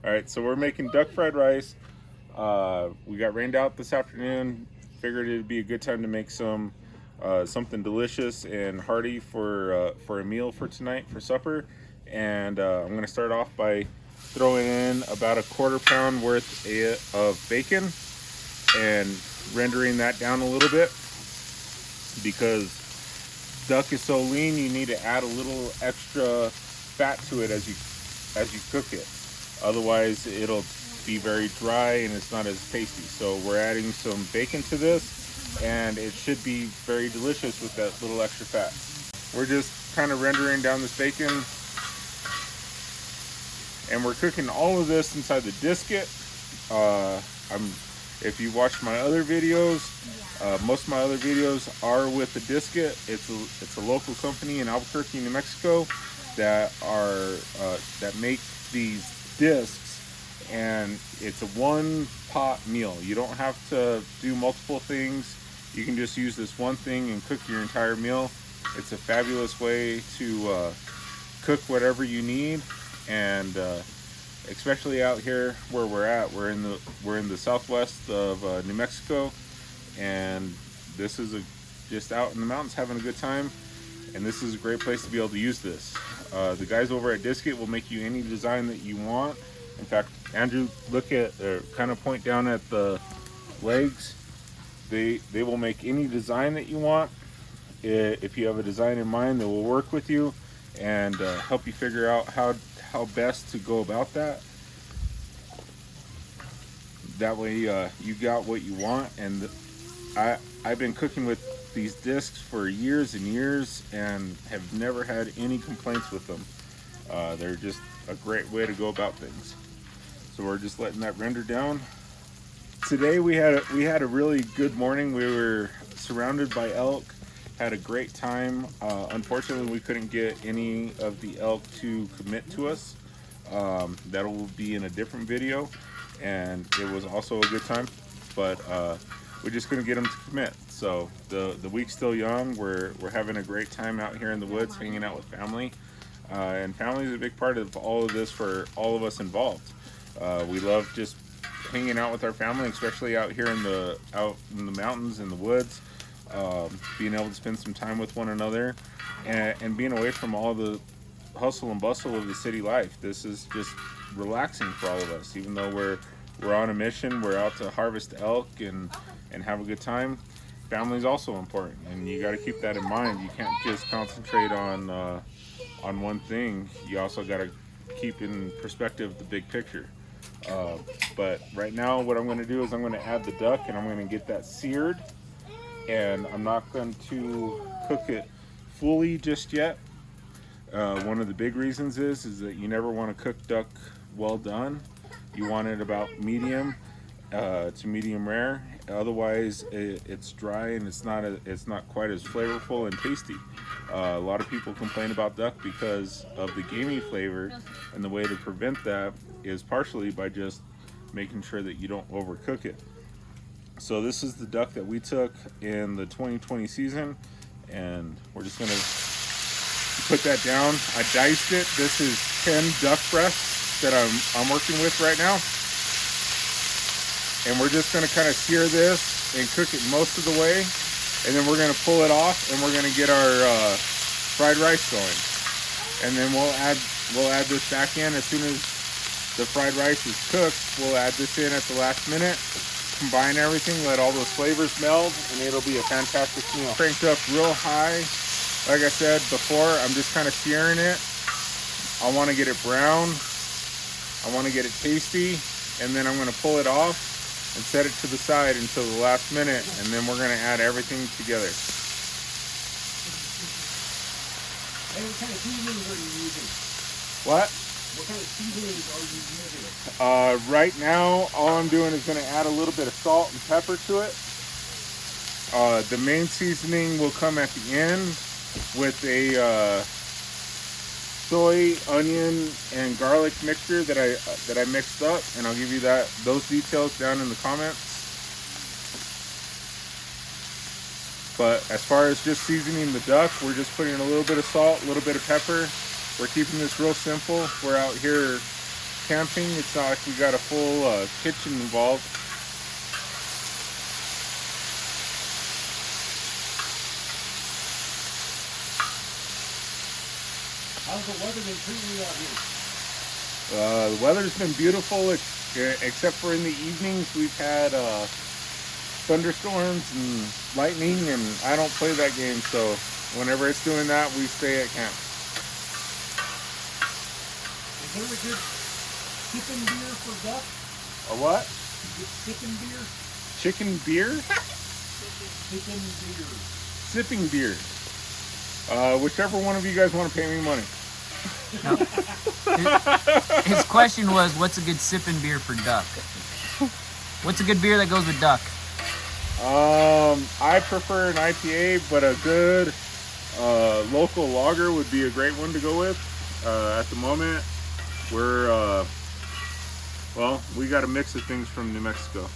All right, so we're making duck fried rice. We got rained out this afternoon. Figured it'd be a good time to make something delicious and hearty for a meal for tonight for supper. And I'm gonna start off by throwing in about a quarter pound worth of bacon and rendering that down a little bit because duck is so lean. You need to add a little extra fat to it as you cook it. Otherwise, it'll be very dry and it's not as tasty. So we're adding some bacon to this, and it should be very delicious with that little extra fat. We're just kind of rendering down this bacon, and we're cooking all of this inside the disket. If you watched my other videos, most of my other videos are with the disket. It's a local company in Albuquerque, New Mexico, that make these discs, and it's a one pot meal. You don't have to do multiple things. You can just use this one thing and cook your entire meal. It's a fabulous way to cook whatever you need, and especially out here where we're at. We're in the southwest of New Mexico, and this is just out in the mountains having a good time, and this is a great place to be able to use this. The guys over at Disket will make you any design that you want. In fact, Andrew, look at kind of point down at the legs. They will make any design that you want. If you have a design in mind, they will work with you and help you figure out how best to go about that. That way you got what you want. And I've been cooking with these discs for years and years and have never had any complaints with them. They're just a great way to go about things. So we're just letting that render down. Today we had a really good morning. We were surrounded by elk, had a great time. Unfortunately, we couldn't get any of the elk to commit to us. That will be in a different video, and it was also a good time, but we just couldn't get them to commit. So the week's still young. We're having a great time out here in the woods, hanging out with family, and family is a big part of all of this for all of us involved. We love just hanging out with our family, especially out here in the mountains, in the woods, being able to spend some time with one another, and being away from all the hustle and bustle of the city life. This is just relaxing for all of us. Even though we're on a mission, we're out to harvest elk and have a good time. Family is also important, and you got to keep that in mind. You can't just concentrate on one thing. You also got to keep in perspective the big picture. But right now, what I'm going to do is I'm going to add the duck, and I'm going to get that seared. And I'm not going to cook it fully just yet. One of the big reasons is that you never want to cook duck well done. You want it about medium to medium rare. Otherwise, it's dry and it's not quite as flavorful and tasty. A lot of people complain about duck because of the gamey flavor, and the way to prevent that is partially by just making sure that you don't overcook it. So this is the duck that we took in the 2020 season, and we're just gonna put that down. I diced it. This is 10 duck breasts that I'm working with right now, and we're just gonna kind of sear this and cook it most of the way, and then we're gonna pull it off, and we're gonna get our fried rice going, and then we'll add this back in as soon as the fried rice is cooked. We'll add this in at the last minute, combine everything, let all those flavors meld, and it'll be a fantastic meal. Cranked up real high. Like I said before, I'm just kind of searing it. I want to get it brown. I want to get it tasty, and then I'm going to pull it off and set it to the side until the last minute, and then we're going to add everything together. Hey, what kind of seasonings are you using? What? What kind of seasonings are you using? Right now, all I'm doing is going to add a little bit of salt and pepper to it. The main seasoning will come at the end with a soy, onion, and garlic mixture that I mixed up, and I'll give you those details down in the comments. But as far as just seasoning the duck, we're just putting a little bit of salt, a little bit of pepper. We're keeping this real simple. We're out here camping. It's not like we got a full kitchen involved. How's the weather been treating you out here? The weather's been beautiful, except for in the evenings we've had thunderstorms and lightning, and I don't play that game, so whenever it's doing that, we stay at camp. Is there a good sipping beer for duck? A what? Good sipping beer? Chicken beer? Sipping beer. Sipping beer. Whichever one of you guys want to pay me money. No. His question was, what's a good sipping beer for duck? What's a good beer that goes with duck? I prefer an IPA, but a good local lager would be a great one to go with. At the moment, we're we got a mix of things from New Mexico.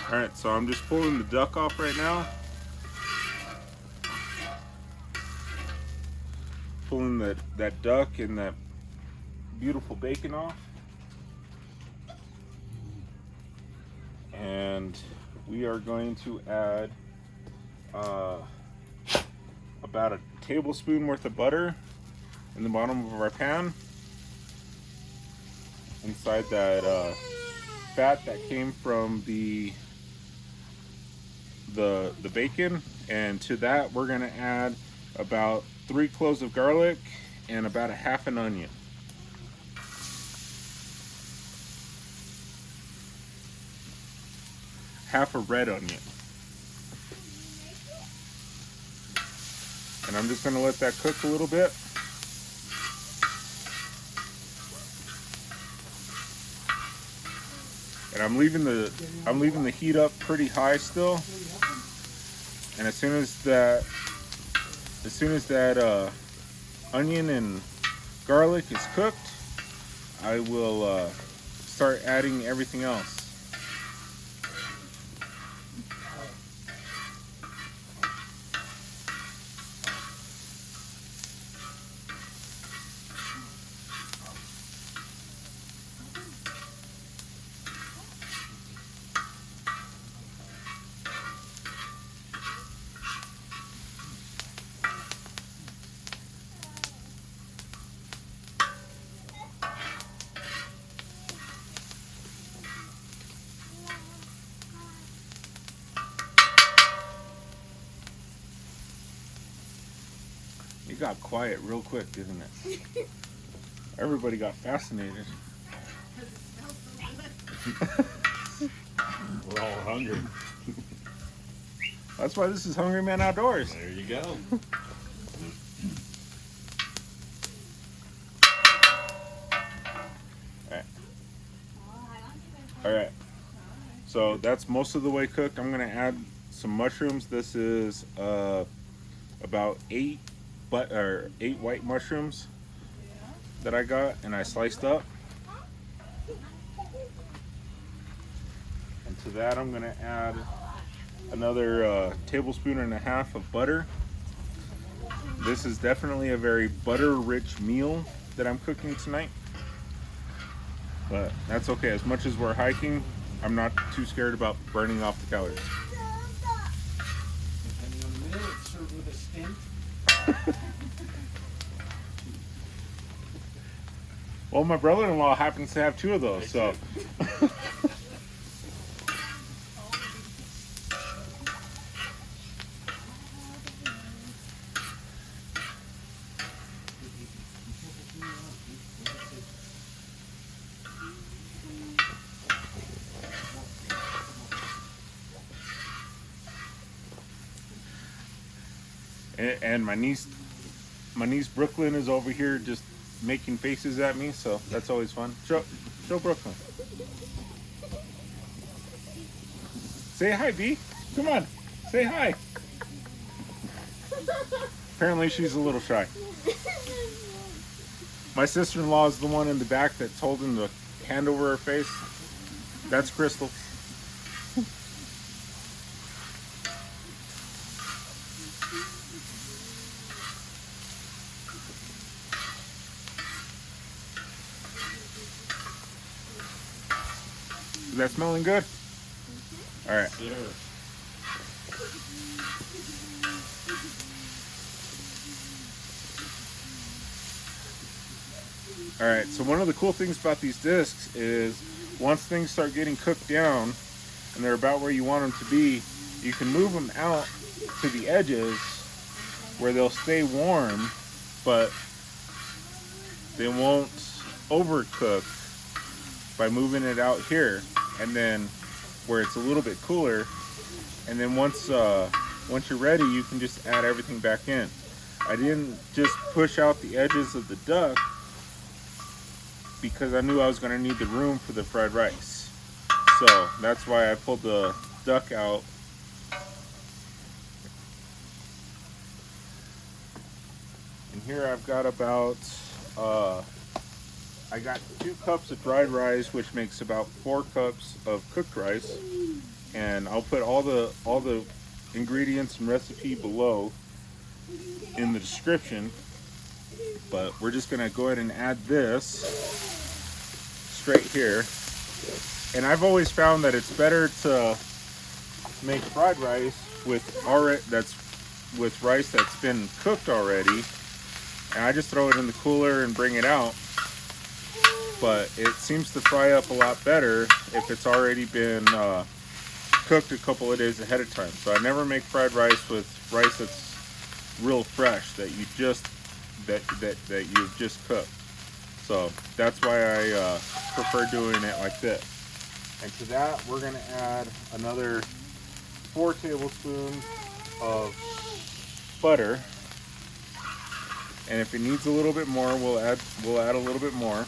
All right, so I'm just pulling the duck off right now. Pulling that duck and that beautiful bacon off. And we are going to add about a tablespoon worth of butter in the bottom of our pan. Inside that fat that came from the bacon, and to that we're going to add about 3 cloves of garlic and about a half an onion. Half a red onion. And I'm just going to let that cook a little bit. And I'm leaving the heat up pretty high still. And as soon as that onion and garlic is cooked, I will start adding everything else. It got quiet real quick, didn't it? Everybody got fascinated. We're all hungry. That's why this is Hungry Man Outdoors. There you go. All right. So that's most of the way cooked. I'm going to add some mushrooms. This is about 8 white mushrooms that I got and I sliced up. And to that I'm going to add another tablespoon and a half of butter. This is definitely a very butter-rich meal that I'm cooking tonight. But that's okay. As much as we're hiking, I'm not too scared about burning off the calories. Depending on the meal, it's served with a stint. Well, my brother-in-law happens to have 2 of those, so. And my niece Brooklyn is over here just making faces at me, so that's always fun. Show Brooklyn. Say hi, B. Come on, say hi. Apparently she's a little shy. My sister-in-law is the one in the back that's holding the hand over her face. That's Crystal. Is that smelling good? All right. Yeah. All right. So one of the cool things about these discs is once things start getting cooked down and they're about where you want them to be, you can move them out to the edges where they'll stay warm, but they won't overcook by moving it out here, and then where it's a little bit cooler, and then once you're ready, you can just add everything back in. I didn't just push out the edges of the duck because I knew I was going to need the room for the fried rice. So that's why I pulled the duck out. And here I've got about I got 2 cups of dried rice, which makes about 4 cups of cooked rice, and I'll put all the ingredients and recipe below in the description. But we're just gonna go ahead and add this straight here. And I've always found that it's better to make fried rice with rice that's been cooked already, and I just throw it in the cooler and bring it out. But it seems to fry up a lot better if it's already been cooked a couple of days ahead of time. So I never make fried rice with rice that's real fresh that you've just cooked. So that's why I prefer doing it like this. And to that, we're gonna add another 4 tablespoons of butter. And if it needs a little bit more, we'll add a little bit more.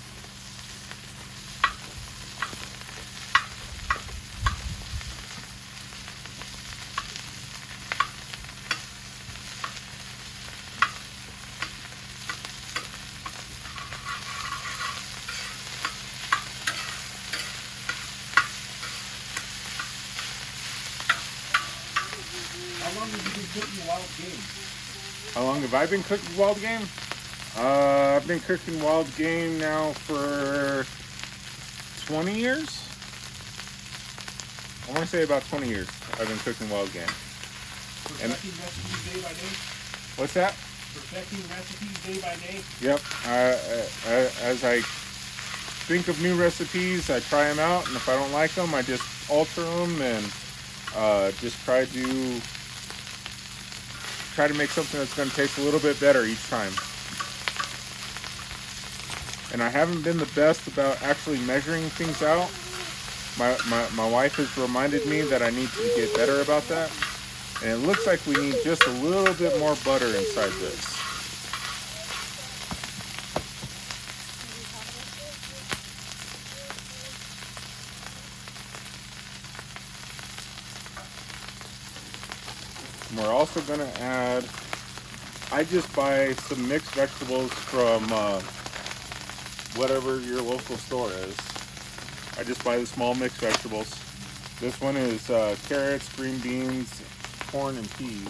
How long have you been cooking wild game? How long have I been cooking wild game? I've been cooking wild game now for 20 years. I want to say about 20 years I've been cooking wild game. Perfecting recipes day by day? What's that? Perfecting recipes day by day? Yep. As I think of new recipes, I try them out, and if I don't like them, I just alter them and just try to make something that's going to taste a little bit better each time. And I haven't been the best about actually measuring things out. My wife has reminded me that I need to get better about that. And it looks like we need just a little bit more butter inside this. And we're also going to add, I just buy some mixed vegetables from whatever your local store is. I just buy the small mixed vegetables. This one is carrots, green beans, corn, and peas.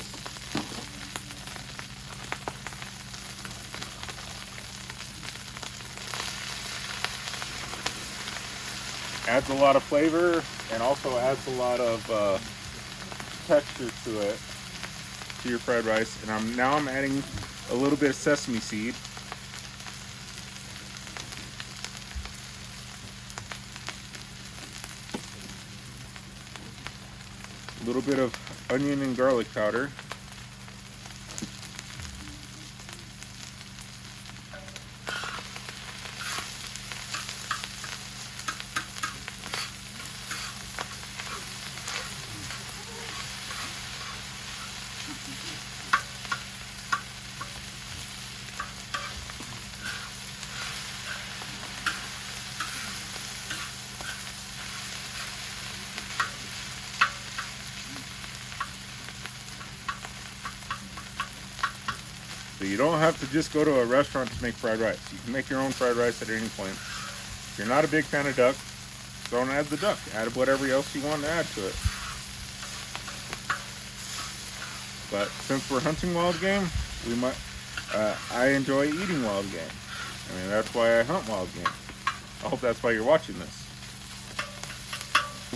Adds a lot of flavor and also adds a lot of texture to it, to your fried rice. And now I'm adding a little bit of sesame seed. A little bit of onion and garlic powder. So you don't have to just go to a restaurant to make fried rice. You can make your own fried rice at any point. If you're not a big fan of duck, don't add the duck. Add whatever else you want to add to it. But since we're hunting wild game, I enjoy eating wild game. I mean, that's why I hunt wild game. I hope that's why you're watching this.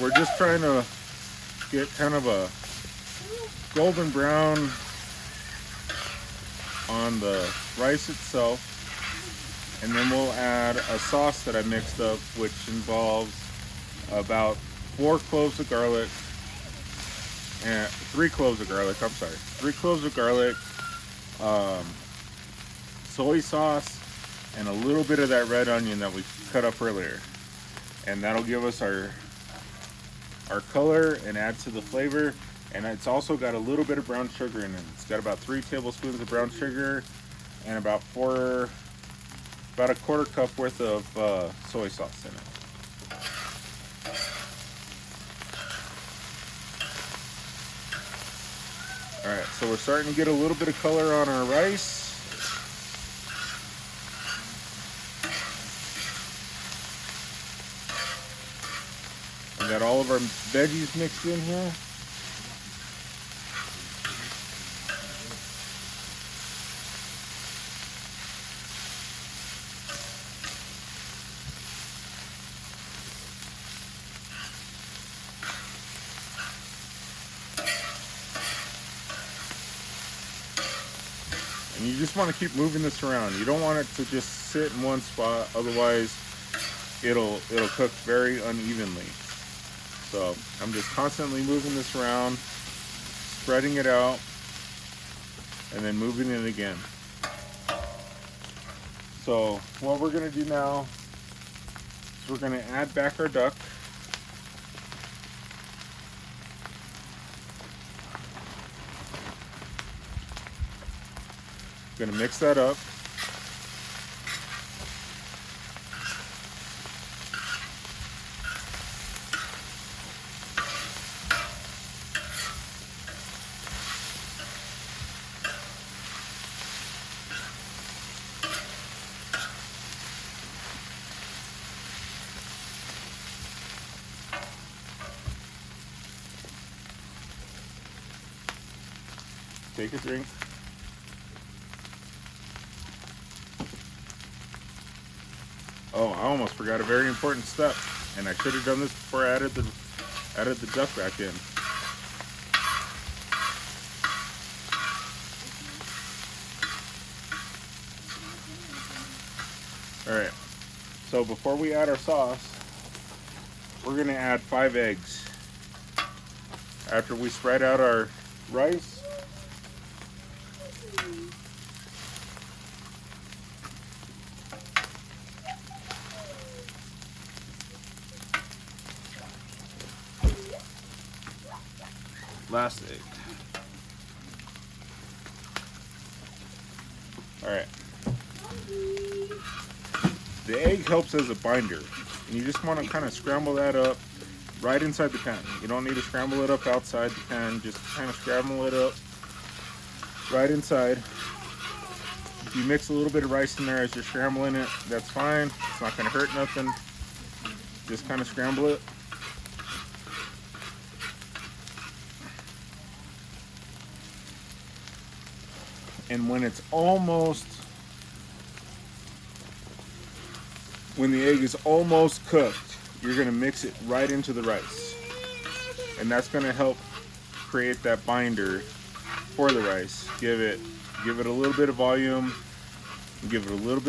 We're just trying to get kind of a golden brown on the rice itself, and then we'll add a sauce that I mixed up, which involves about 4 cloves of garlic and 3 cloves of garlic. I'm sorry, 3 cloves of garlic, soy sauce, and a little bit of that red onion that we cut up earlier, and that'll give us our color and add to the flavor. And it's also got a little bit of brown sugar in it. It's got about 3 tablespoons of brown sugar and about a quarter cup worth of soy sauce in it. All right, so we're starting to get a little bit of color on our rice. We got all of our veggies mixed in here. And you just want to keep moving this around. You don't want it to just sit in one spot, otherwise it'll cook very unevenly. So I'm just constantly moving this around, spreading it out, and then moving it again. So what we're going to do now is we're going to add back our duck. Going to mix that up. Take a drink. Oh, I almost forgot a very important step, and I should have done this before I added the duck back in. All right. So before we add our sauce, we're going to add 5 eggs. After we spread out our rice, last egg. All right. The egg helps as a binder, and you just want to kind of scramble that up right inside the pan. You don't need to scramble it up outside the pan, just kind of scramble it up right inside. If you mix a little bit of rice in there as you're scrambling it, that's fine. It's not going to hurt nothing. Just kind of scramble it. And when the egg is almost cooked, you're going to mix it right into the rice. And that's going to help create that binder for the rice. Give it a little bit of volume, give it a little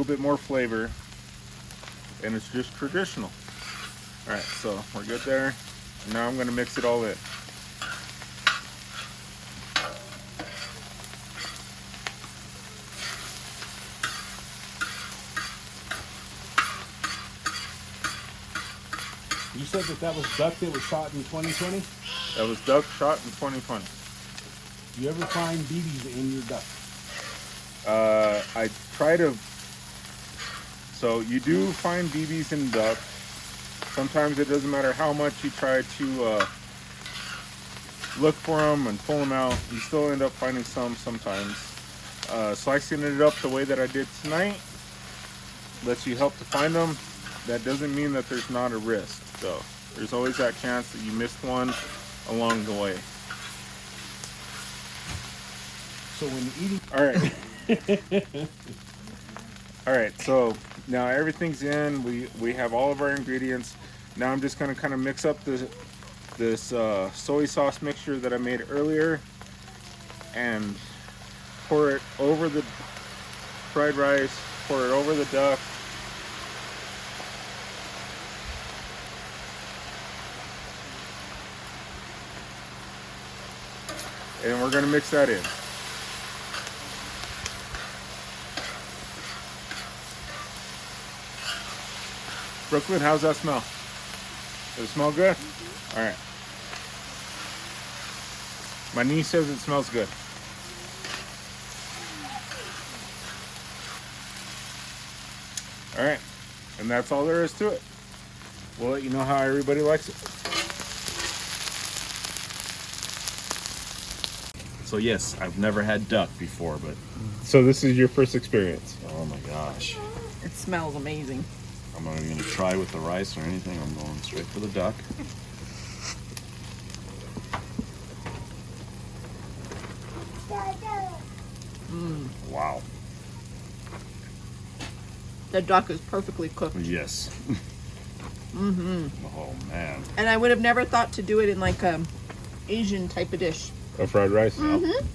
bit more flavor, and it's just traditional. All right, so we're good there. Now I'm going to mix it all in. You said that was duck that was shot in 2020? That was duck shot in 2020. Do you ever find BBs in your duck? I try to. So you do find BBs in duck. Sometimes it doesn't matter how much you try to look for them and pull them out. You still end up finding some sometimes. Slicing it up the way that I did tonight lets you help to find them. That doesn't mean that there's not a risk, though. There's always that chance that you missed one along the way. So when eating... All right. All right, so now everything's in. We have all of our ingredients. Now I'm just gonna kind of mix up this soy sauce mixture that I made earlier and pour it over the fried rice, pour it over the duck. And we're gonna mix that in. Brooklyn, how's that smell? Does it smell good? All right. My niece says it smells good. All right, and that's all there is to it. We'll let you know how everybody likes it. So yes, I've never had duck before, but So this is your first experience. oh my gosh. It smells amazing. I'm not even gonna try with the rice or anything. I'm going straight for the duck. Wow. The duck is perfectly cooked. Yes. Oh man. And I would have never thought to do it in like a Asian type of dish. A fried rice? Mm-hmm.